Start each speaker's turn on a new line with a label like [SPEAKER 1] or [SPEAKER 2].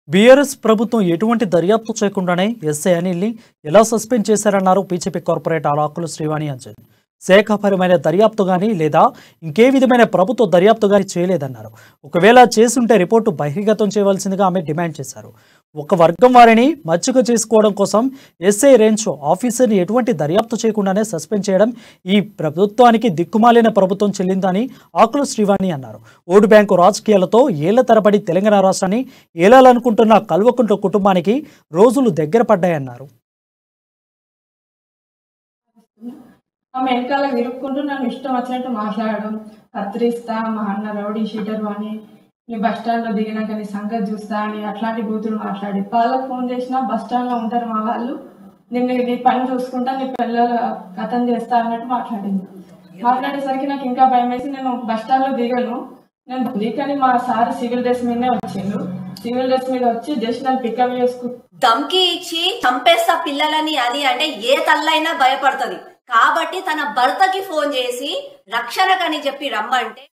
[SPEAKER 1] BRS ప్రభుత్వం ఎటువంటి దర్యాప్తు చేయకుండానే ఎస్ఐ అనిల్ని ఎలా సస్పెండ్ చేశారన్నారు బీజేపీ కార్పొరేట్ ఆకుల శ్రీవాణి అంజన్. శాఖాపరమైన దర్యాప్తు గానీ లేదా ఇంకే విధమైన ప్రభుత్వ దర్యాప్తు గానీ చేయలేదన్నారు. ఒకవేళ చేసుంటే రిపోర్టు బహిర్గతం చేయవలసిందిగా ఆమె డిమాండ్ చేశారు. ఒక వర్గం వారిని మచ్చుక చేసుకోవడం కోసం ఎస్ఐ రేంజ్ ఆఫీసర్ని ఎటువంటి దర్యాప్తు చేయకుండానే సస్పెండ్ చేయడం ఈ ప్రభుత్వానికి దిక్కుమాలిన ప్రభుత్వం చెల్లిందని ఆకుల శ్రీవాణి అన్నారు. ఓటు బ్యాంకు రాజకీయాలతో ఏళ్ల తరబడి తెలంగాణ రాష్ట్రాన్ని ఏలాలనుకుంటున్న కల్వకుంట్ల కుటుంబానికి రోజులు దగ్గర పడ్డాయన్నారు.
[SPEAKER 2] ఆమె వెనకాల విరుక్కుంటూ నన్ను ఇష్టం వచ్చినట్టు మాట్లాడడం, కత్తిరిస్తా, మా అన్న రౌడీ షీటర్ అని, నీ బస్ స్టాండ్లో దిగినాక నీ సంగతి చూస్తా అని అట్లాంటి బూతులు మాట్లాడి వాళ్ళకి ఫోన్ చేసినా బస్ స్టాండ్లో ఉంటారు మా వాళ్ళు, నిన్ను నీ పని చూసుకుంటా నీ పిల్లలు కథం చేస్తా అన్నట్టు మాట్లాడింది. మాట్లాడేసరికి నాకు ఇంకా భయం వేసి నేను బస్ స్టాండ్లో దిగాను. నేను దిగని మా సార్ సివిల్ డ్రెస్ మీదనే వచ్చిండు. సివిల్ డ్రెస్ మీద వచ్చి జస్ట్ నన్ను పికప్ చేసుకు
[SPEAKER 3] ధమ్కి ఇచ్చి చంపేస్తా పిల్లలని అది అంటే ఏ తల్లైనా భయపడుతుంది. కాబట్టి తన భర్తకి ఫోన్ చేసి రక్షణకని చెప్పి రమ్మంటే